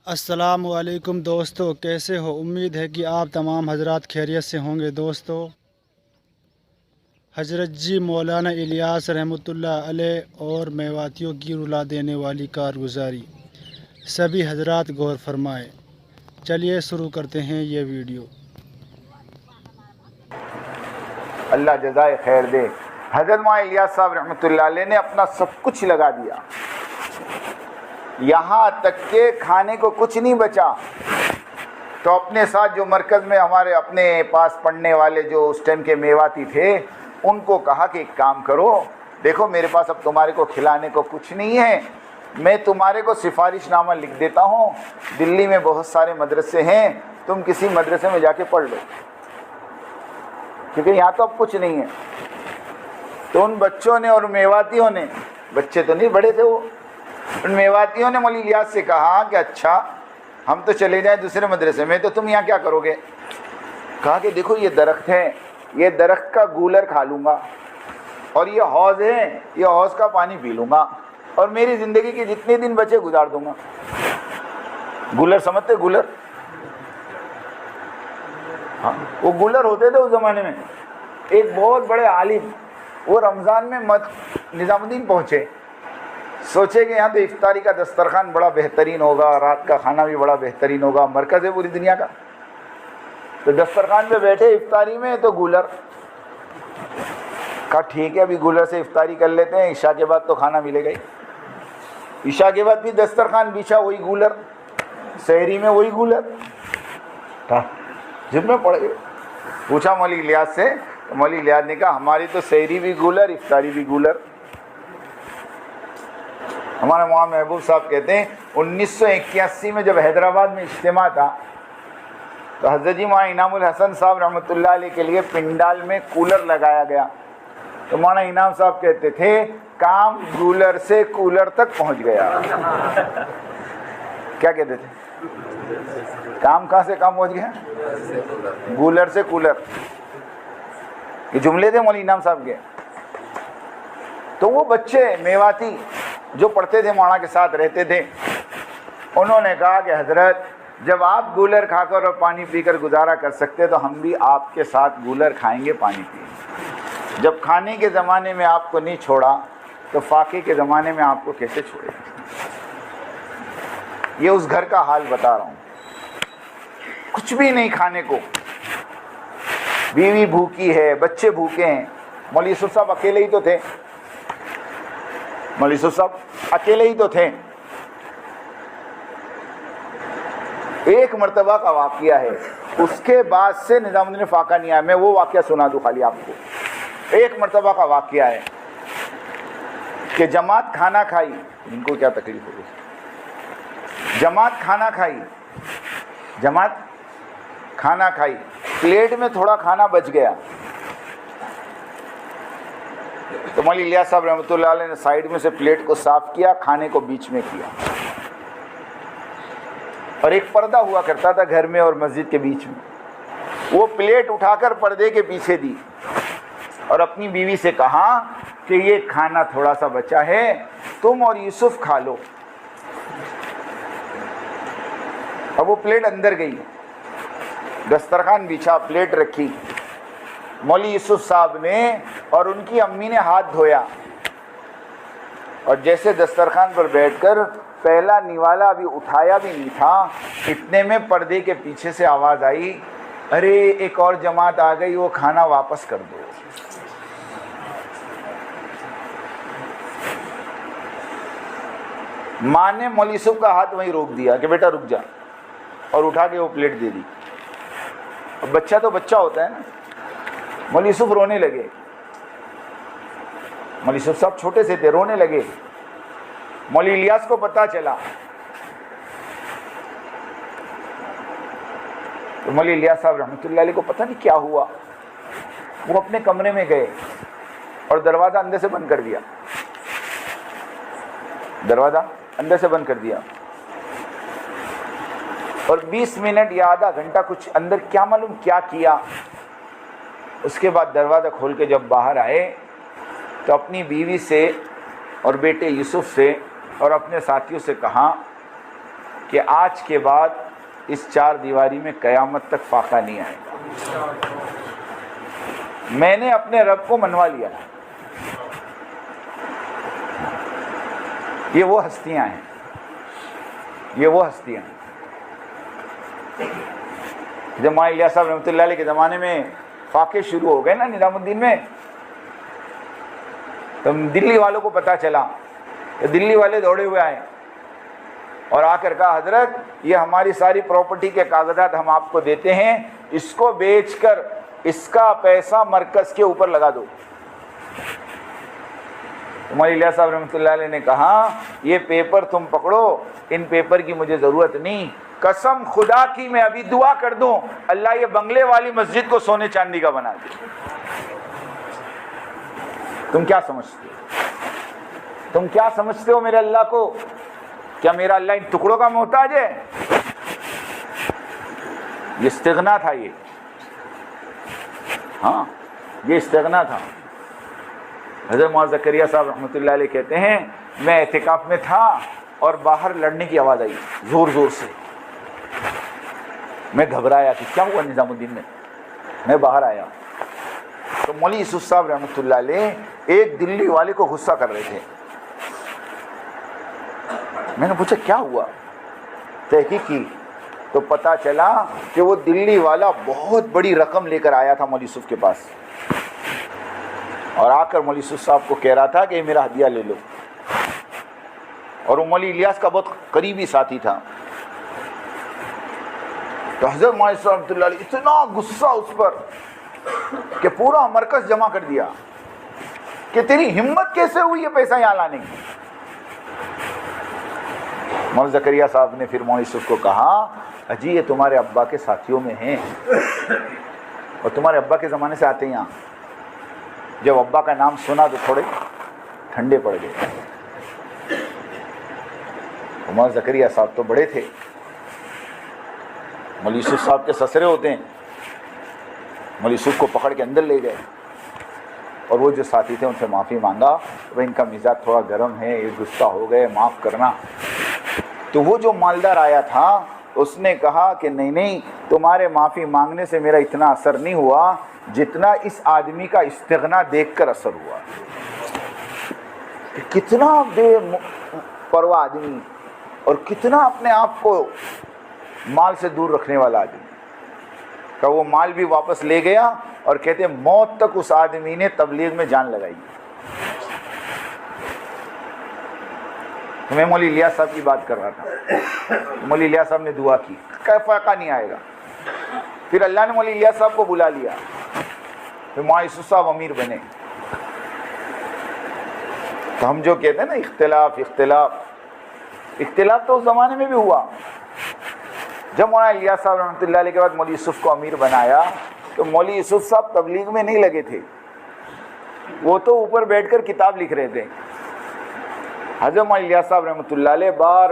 السلام علیکم دوستو، کیسے ہو؟ امید ہے کہ آپ تمام حضرات خیریت سے ہوں گے۔ دوستو، حضرت جی مولانا الیاس رحمۃ اللہ علیہ اور میواتیوں کی رلا دینے والی کارگزاری، سبھی حضرات غور فرمائیں۔ چلیے شروع کرتے ہیں یہ ویڈیو۔ اللہ جزائے خیر دے۔ حضرت مولانا الیاس صاحب رحمۃ اللہ علیہ نے اپنا سب کچھ لگا دیا، یہاں تک کہ کھانے کو کچھ نہیں بچا، تو اپنے ساتھ جو مرکز میں ہمارے اپنے پاس پڑھنے والے جو اس ٹائم کے میواتی تھے ان کو کہا کہ ایک کام کرو، دیکھو میرے پاس اب تمہارے کو کھلانے کو کچھ نہیں ہے، میں تمہارے کو سفارش نامہ لکھ دیتا ہوں، دلی میں بہت سارے مدرسے ہیں، تم کسی مدرسے میں جا کے پڑھ لو، کیونکہ یہاں تو اب کچھ نہیں ہے۔ تو ان بچوں نے اور میواتیوں نے، بچے تو نہیں بڑے تھے وہ، ان میواتیوں نے مولی الیاس سے کہا کہ اچھا ہم تو چلے جائیں دوسرے مدرسے میں، تو تم یہاں کیا کرو گے؟ کہا کہ دیکھو یہ درخت ہے، یہ درخت کا گولر کھا لوں گا، اور یہ حوض ہے، یہ حوض کا پانی پی لوں گا، اور میری زندگی کے جتنے دن بچے گزار دوں گا۔ گولر سمجھتے؟ گولر، ہاں وہ گولر ہوتے تھے اس زمانے میں۔ ایک بہت بڑے عالم وہ رمضان میں نظام الدین پہنچے، سوچے کہ یہاں تو افطاری کا دسترخوان بڑا بہترین ہوگا، رات کا کھانا بھی بڑا بہترین ہوگا، مرکز ہے پوری دنیا کا، تو دسترخوان پہ بیٹھے افطاری میں، تو گولر کہا ٹھیک ہے ابھی گولر سے افطاری کر لیتے ہیں، عشاء کے بعد تو کھانا ملے گا ہی۔ عشاء کے بعد بھی دسترخوان بچھا، وہی گولر، سحری میں وہی گولر، جب میں پڑ گئے۔ پوچھا مولی الیاس سے، تو مولی الیاس نے کہا ہماری تو سحری بھی گولر، افطاری بھی گولر۔ ہمارے مولانا محبوب صاحب کہتے ہیں 1981 میں جب حیدرآباد میں اجتماع تھا تو حضرت جی مولانا انعام الحسن صاحب رحمۃ اللہ علیہ کے لیے پنڈال میں کولر لگایا گیا، تو مولانا انعام صاحب کہتے تھے کام گولر سے کولر تک پہنچ گیا۔ کیا کہتے تھے؟ کام کہاں سے کام پہنچ گیا؟ گولر سے کولر۔ یہ جملے تھے مولانا انعام صاحب کے۔ تو وہ بچے میواتی جو پڑھتے تھے مولانا کے ساتھ رہتے تھے، انہوں نے کہا کہ حضرت جب آپ گولر کھا کر اور پانی پی کر گزارا کر سکتے تو ہم بھی آپ کے ساتھ گولر کھائیں گے، پانی پئیں گے۔ جب کھانے کے زمانے میں آپ کو نہیں چھوڑا تو فاقے کے زمانے میں آپ کو کیسے چھوڑے؟ یہ اس گھر کا حال بتا رہا ہوں، کچھ بھی نہیں کھانے کو، بیوی بھوکی ہے، بچے بھوکے ہیں۔ مولوی یوسف صاحب اکیلے ہی تو تھے، مولوی یوسف صاحب اکیلے ہی تو تھے۔ ایک مرتبہ کا واقعہ ہے، اس کے بعد سے نظام الدین فاقہ نہیں آیا، میں وہ واقعہ سنا دوں خالی آپ کو۔ ایک مرتبہ کا واقعہ ہے کہ جماعت کھانا کھائی، ان کو کیا تکلیف ہوگی، جماعت کھانا کھائی، جماعت کھانا کھائی، پلیٹ میں تھوڑا کھانا بچ گیا، تو مولانا الیاس صاحب رحمۃ اللہ علیہ نے سائیڈ میں سے پلیٹ کو صاف کیا، کھانے کو بیچ میں کیا، اور ایک پردہ ہوا کرتا تھا گھر میں اور مسجد کے بیچ میں، وہ پلیٹ اٹھا کر پردے کے پیچھے دی اور اپنی بیوی سے کہا کہ یہ کھانا تھوڑا سا بچا ہے، تم اور یوسف کھا لو۔ اب وہ پلیٹ اندر گئی، دسترخوان بچھا، پلیٹ رکھی، مولوی یوسف صاحب نے اور ان کی امی نے ہاتھ دھویا، اور جیسے دسترخوان پر بیٹھ کر پہلا نوالا ابھی اٹھایا بھی نہیں تھا، اتنے میں پردے کے پیچھے سے آواز آئی، ارے ایک اور جماعت آ گئی، وہ کھانا واپس کر دو۔ ماں نے مولوی یوسف کا ہاتھ وہیں روک دیا کہ بیٹا رک جا، اور اٹھا کے وہ پلیٹ دے دی۔ بچہ تو بچہ ہوتا ہے نا، مولوی یوسف رونے لگے، مولوی یوسف صاحب چھوٹے سے تھے، رونے لگے۔ مولوی الیاس کو پتہ چلا تو مولوی الیاس صاحب رحمۃ اللہ علیہ کو پتہ نہیں کیا ہوا، وہ اپنے کمرے میں گئے اور دروازہ اندر سے بند کر دیا، دروازہ اندر سے بند کر دیا، اور 20 منٹ یا آدھا گھنٹہ کچھ اندر کیا معلوم کیا کیا۔ اس کے بعد دروازہ کھول کے جب باہر آئے تو اپنی بیوی سے اور بیٹے یوسف سے اور اپنے ساتھیوں سے کہا کہ آج کے بعد اس چار دیواری میں قیامت تک فاقہ نہیں آئے گا. میں نے اپنے رب کو منوا لیا. یہ وہ ہستیاں ہیں، یہ وہ ہستیاں ہیں. جب مولانا الیاس صاحب رحمۃ اللہ علیہ کے زمانے میں فاقے شروع ہو گئے نا نظام الدین میں، تو دلی والوں کو پتہ چلا، تو دلی والے دوڑے ہوئے آئے اور آ کر کہا حضرت یہ ہماری ساری پراپرٹی کے کاغذات ہم آپ کو دیتے ہیں، اس کو بیچ کر اس کا پیسہ مرکز کے اوپر لگا دو. مولانا الیاس صاحب رحمۃ اللہ علیہ نے کہا یہ پیپر تم پکڑو، ان پیپر کی مجھے ضرورت نہیں، قسم خدا کی میں ابھی دعا کر دوں اللہ یہ بنگلے والی مسجد کو سونے چاندی کا بنا دے. تم کیا سمجھتے ہو؟ تم کیا سمجھتے ہو میرے اللہ کو؟ کیا میرا اللہ ان ٹکڑوں کا محتاج ہے؟ یہ استغنا تھا، یہ ہاں یہ استغنا تھا. حضرت مولانا زکریا صاحب رحمۃ اللہ علیہ کہتے ہیں میں اعتکاف میں تھا اور باہر لڑنے کی آواز آئی زور زور سے. میں گھبرایا کہ کیا ہوا نظام الدین میں باہر آیا تو مولوی یوسف صاحب رحمۃ اللہ علیہ ایک دلی والے کو غصہ کر رہے تھے. میں نے پوچھا کیا ہوا؟ تحقیق کی تو پتہ چلا کہ وہ دلی والا بہت بڑی رقم لے کر آیا تھا مولوی یوسف کے پاس اور آ کر مولوی یوسف صاحب کو کہہ رہا تھا کہ یہ میرا ہدیہ لے لو. اور وہ مولوی الیاس کا بہت قریبی ساتھی تھا. تو حضرت مولانا صاحب رحمۃ اللہ علیہ اتنا غصہ اس پر کہ پورا مرکز جمع کر دیا کہ تیری ہمت کیسے ہوئی یہ پیسہ یہاں لانے کی. مولانا زکریا صاحب نے پھر مولانا یوسف کو کہا اجی یہ تمہارے ابا کے ساتھیوں میں ہیں اور تمہارے ابا کے زمانے سے آتے ہیں یہاں. جب ابا کا نام سنا تو تھوڑے ٹھنڈے پڑ گئے. مولانا زکریا صاحب تو بڑے تھے، مولانا یوسف صاحب کے سسرے ہوتے ہیں. مولانا یوسف کو پکڑ کے اندر لے گئے اور وہ جو ساتھی تھے ان سے معافی مانگا، وہ ان کا مزاج تھوڑا گرم ہے، یہ غصہ ہو گئے، معاف کرنا. تو وہ جو مالدار آیا تھا اس نے کہا کہ نہیں تمہارے معافی مانگنے سے میرا اتنا اثر نہیں ہوا جتنا اس آدمی کا استغنا دیکھ کر اثر ہوا. کہ کتنا بے پرواہ آدمی اور کتنا اپنے آپ کو مال سے دور رکھنے والا آدمی. کہ وہ مال بھی واپس لے گیا اور کہتے موت تک اس آدمی نے تبلیغ میں جان لگائی. میں مولانا الیاس صاحب کی بات کر رہا تھا. مولانا الیاس صاحب نے دعا کی کہ فائقہ نہیں آئے گا. پھر اللہ نے مولانا الیاس صاحب کو بلا لیا، پھر مولانا یوسف صاحب امیر بنے. تو ہم جو کہتے ہیں نا اختلاف تو اس زمانے میں بھی ہوا. جب مولانا الیاس صاحب رحمۃ اللہ علیہ کے بعد مولانا یوسف کو امیر بنایا تو مولانا یوسف صاحب تبلیغ میں نہیں لگے تھے، وہ تو اوپر بیٹھ کر کتاب لکھ رہے تھے. حضرت مولانا الیاس صاحب رحمۃ اللہ علیہ بار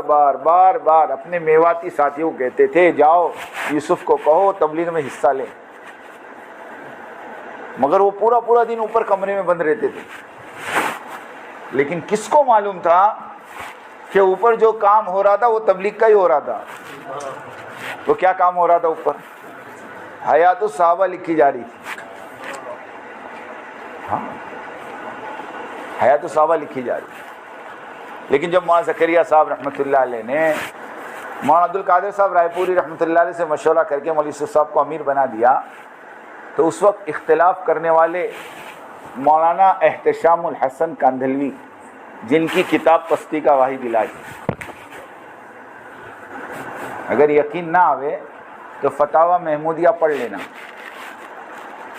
بار اپنے میواتی ساتھیوں کو کہتے تھے جاؤ یوسف کو کہو تبلیغ میں حصہ لیں، مگر وہ پورا دن اوپر کمرے میں بند رہتے تھے. لیکن کس کو معلوم تھا کہ اوپر جو کام ہو رہا تھا وہ تبلیغ کا ہی ہو رہا تھا. تو کیا کام ہو رہا تھا اوپر؟ حیات الصحابہ لکھی جا رہی تھی. ہاں حیات الصحابہ لکھی جا رہی تھی. لیکن جب مولانا زکریا صاحب رحمۃ اللہ علیہ نے مولانا عبد القادر صاحب رائے پوری رحمۃ اللہ علیہ سے مشورہ کر کے مولانا یوسف صاحب کو امیر بنا دیا تو اس وقت اختلاف کرنے والے مولانا احتشام الحسن کاندھلوی جن کی کتاب پستی کا واحد علاج، اگر یقین نہ آوے تو فتاوی محمودیہ پڑھ لینا.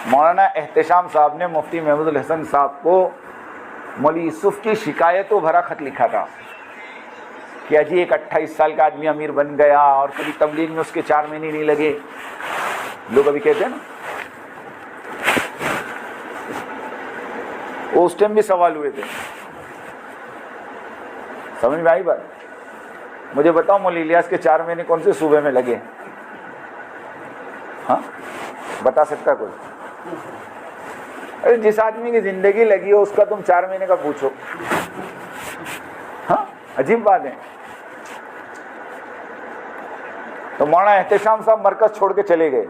مولانا احتشام صاحب نے مفتی محمود الحسن صاحب کو مولانا یوسف کی شکایتوں بھرا خط لکھا تھا کہ اجی ایک 28 سال کا آدمی امیر بن گیا اور کبھی تبلیغ میں اس کے 4 مہینے نہیں لگے. لوگ ابھی کہتے ہیں نا، وہ اس ٹائم بھی سوال ہوئے تھے. سمجھ میں آئی بات؟ مجھے بتاؤ مولانا الیاس کے 4 مہینے کون سے صوبے میں لگے؟ ہاں بتا سکتا کوئی؟ ارے جس آدمی کی زندگی لگی ہو اس کا تم 4 مہینے کا پوچھو. ہاں عجیب بات ہے. تو مولانا احتشام صاحب مرکز چھوڑ کے چلے گئے.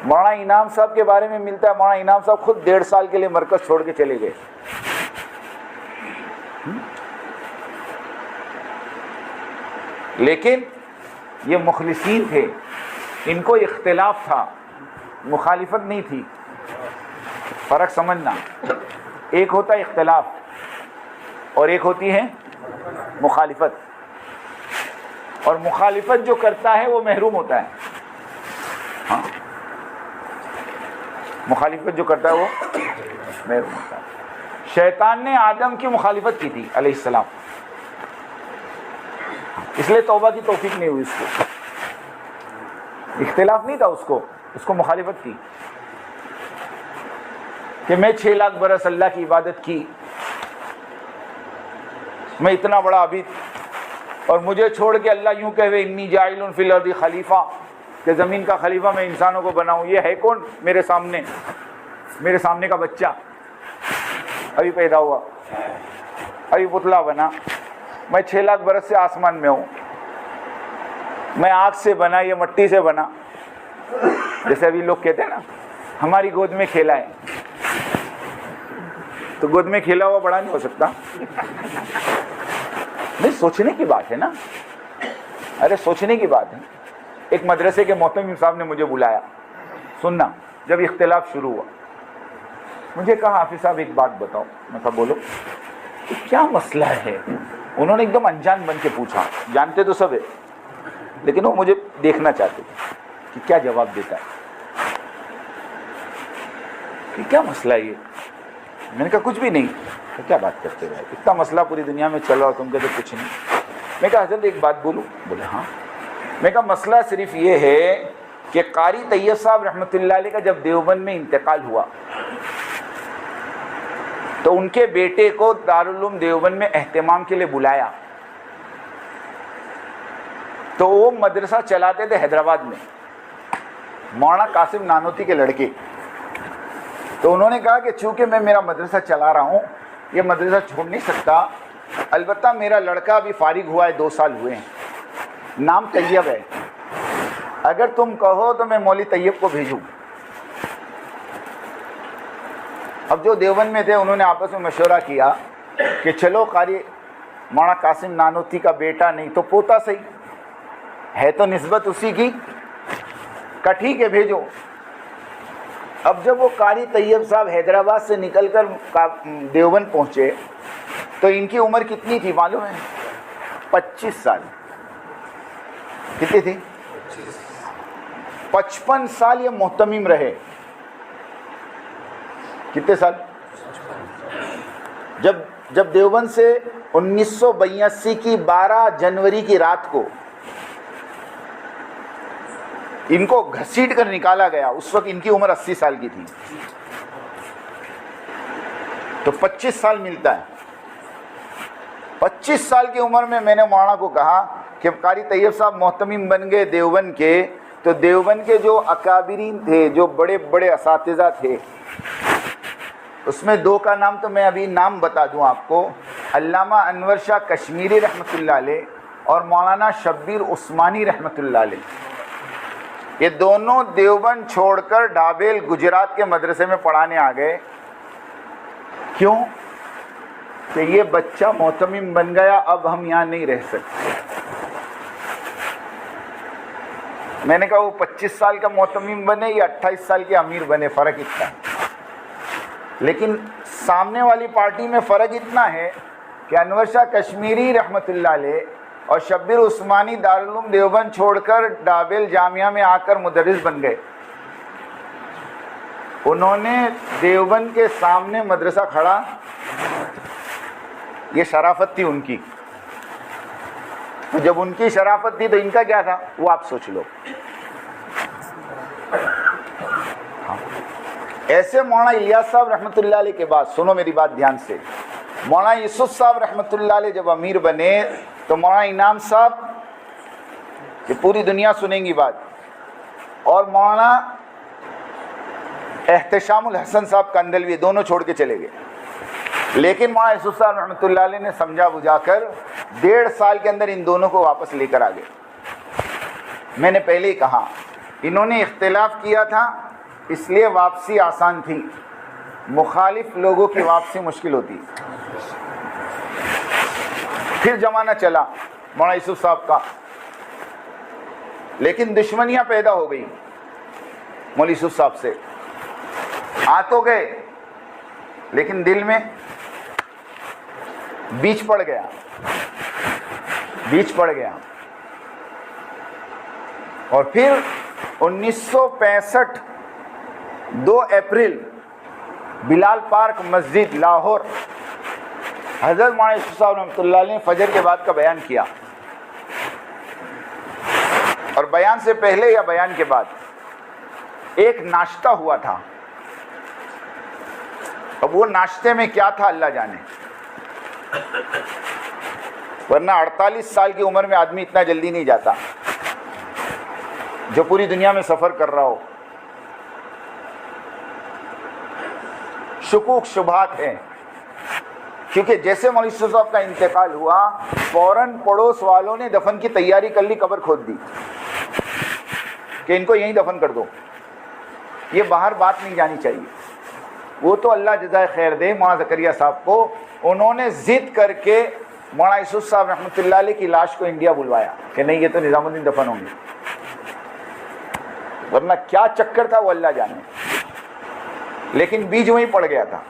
مولانا انعام صاحب کے بارے میں ملتا ہے مولانا انعام صاحب خود 1.5 سال کے لیے مرکز چھوڑ کے چلے گئے. لیکن یہ مخلصین تھے, ان کو اختلاف تھا, مخالفت نہیں تھی. فرق سمجھنا, ایک ہوتا ہے اختلاف اور ایک ہوتی ہے مخالفت, اور مخالفت جو کرتا ہے وہ محروم ہوتا ہے. ہاں, مخالفت جو کرتا ہے وہ محروم ہوتا ہے. شیطان نے آدم کی مخالفت کی تھی علیہ السلام, اس لیے توبہ کی توفیق نہیں ہوئی اس کو. اختلاف نہیں تھا اس کو مخالفت کی کہ میں 6 لاکھ برس اللہ کی عبادت کی, میں اتنا بڑا عابد, اور مجھے چھوڑ کے اللہ یوں کہے انی جاعل فی الارض خلیفہ, کہ زمین کا خلیفہ میں انسانوں کو بناؤں. یہ ہے کون میرے سامنے کا بچہ ابھی پیدا ہوا, ابھی پتلا بنا. میں 6 لاکھ برس سے آسمان میں ہوں, میں آگ سے بنا, یہ مٹی سے بنا. جیسے ابھی لوگ کہتے ہیں نا ہماری گود میں کھیلا ہے, تو گود میں کھیلا ہوا بڑا نہیں ہو سکتا. نہیں, سوچنے کی بات ہے نا, ارے سوچنے کی بات ہے. ایک مدرسے کے محتمم صاحب نے مجھے بلایا, سننا, جب اختلاف شروع ہوا مجھے کہا حافظ صاحب ایک بات بتاؤ. میں کہا بولو. کیا مسئلہ ہے؟ انہوں نے ایک دم انجان بن کے پوچھا, جانتے تو سب ہے لیکن وہ مجھے دیکھنا چاہتے تھے کہ کیا جواب دیتا ہے, کہ کیا مسئلہ ہے یہ. میں نے کہا کچھ بھی نہیں. تو کیا بات کرتے رہے, اتنا مسئلہ پوری دنیا میں چل رہا, تم کہتے کچھ نہیں. میں کہا حضرت ایک بات بولوں. بولے ہاں. میں کہا مسئلہ صرف یہ ہے کہ قاری طیب صاحب رحمۃ اللہ علیہ کا جب دیوبند میں انتقال ہوا تو ان کے بیٹے کو دارالعلوم دیوبند میں اہتمام کے لیے بلایا. تو وہ مدرسہ چلاتے تھے حیدرآباد میں, مولانا قاسم نانوتی کے لڑکے. تو انہوں نے کہا کہ چونکہ میں میرا مدرسہ چلا رہا ہوں, یہ مدرسہ چھوڑ نہیں سکتا, البتہ میرا لڑکا ابھی فارغ ہوا ہے, 2 سال ہوئے ہیں, نام طیب ہے, اگر تم کہو تو میں مولوی طیب کو بھیجوں. اب جو دیوبند میں تھے انہوں نے آپس میں مشورہ کیا کہ چلو قاری مولانا قاسم نانوتی کا بیٹا نہیں تو پوتا صحیح ہے, تو نسبت اسی کی, کہ ٹھیک ہے بھیجو. اب جب وہ قاری طیب صاحب حیدرآباد سے نکل کر دیوبند پہنچے تو ان کی عمر کتنی تھی معلوم ہے؟ 25 سال. کتنی تھی؟ 55 سال یہ محتمم رہے. کتنے سال؟ جب دیوبند سے 1982 کی 12 جنوری کی رات کو ان کو گھسیٹ کر نکالا گیا, اس وقت ان کی عمر 80 سال کی تھی. تو 25 سال ملتا ہے. 25 سال کی عمر میں نے مولانا کو کہا کہ قاری طیب صاحب محتمم بن گئے دیوبند کے, تو دیوبند کے جو اکابرین تھے, جو بڑے بڑے اساتذہ تھے, اس میں 2 کا نام تو میں ابھی نام بتا دوں آپ کو, علامہ انور شاہ کشمیری رحمۃ اللہ علیہ اور مولانا شبیر عثمانی رحمۃ اللہ علیہ. یہ دونوں دیوبند چھوڑ کر ڈابیل گجرات کے مدرسے میں پڑھانے آ گئے. کیوں؟ کہ یہ بچہ محتمم بن گیا, اب ہم یہاں نہیں رہ سکتے. میں نے کہا وہ 25 سال کا محتمم بنے یا 28 سال کے امیر بنے, فرق اتنا ہے. لیکن سامنے والی پارٹی میں فرق اتنا ہے کہ انور شاہ کشمیری رحمۃ اللہ علیہ اور شبیر عثمانی دارالعلوم دیوبند چھوڑ کر ڈابیل جامعہ میں آ کر مدرس بن گئے. انہوں نے دیوبند کے سامنے مدرسہ کھڑا, یہ شرافت تھی ان کی. تو جب ان کی شرافت تھی تو ان کا کیا تھا وہ آپ سوچ لو. ایسے مولانا الیاس صاحب رحمۃ اللہ علیہ کے بعد, سنو میری بات دھیان سے, مولانا یوسف صاحب رحمۃ اللہ علیہ جب امیر بنے تو مولانا انعام صاحب, یہ پوری دنیا سنیں گی بات, اور مولانا احتشام الحسن صاحب کندلوی, دونوں چھوڑ کے چلے گئے. لیکن مولانا یوسف صاحب رحمۃ اللہ علیہ نے سمجھا بجھا کر 1.5 سال کے اندر ان دونوں کو واپس لے کر آ گئے. میں نے پہلے ہی کہا انہوں نے اختلاف کیا تھا اس لیے واپسی آسان تھی، مخالف لوگوں کی واپسی مشکل ہوتی۔ پھر زمانہ چلا مولانا یوسف صاحب کا، لیکن دشمنیاں پیدا ہو گئی مولانا یوسف صاحب سے، آ تو گئے لیکن دل میں بیچ پڑ گیا، بیچ پڑ گیا۔ اور پھر 1965 2 اپریل بلال پارک مسجد لاہور، حضرت مولانا یوسف صاحب رحمۃ اللہ علیہ نے فجر کے بعد کا بیان کیا، اور بیان سے پہلے یا بیان کے بعد ایک ناشتہ ہوا تھا۔ اب وہ ناشتے میں کیا تھا اللہ جانے، ورنہ 48 سال کی عمر میں آدمی اتنا جلدی نہیں جاتا جو پوری دنیا میں سفر کر رہا ہو۔ شکوک شبہات ہیں، کیونکہ جیسے مولانا یوسف صاحب کا انتقال ہوا فوراً پڑوس والوں نے دفن کی تیاری کر لی، قبر کھود دی کہ ان کو یہیں دفن کر دو، یہ باہر بات نہیں جانی چاہیے۔ وہ تو اللہ جزائے خیر دے مولانا زکریا صاحب کو، انہوں نے ضد کر کے مولانا یوسف صاحب رحمۃ اللہ علیہ کی لاش کو انڈیا بلوایا کہ نہیں یہ تو نظام الدین دفن ہوں گے، ورنہ کیا چکر تھا وہ اللہ جانے، لیکن بیج وہیں پڑ گیا تھا۔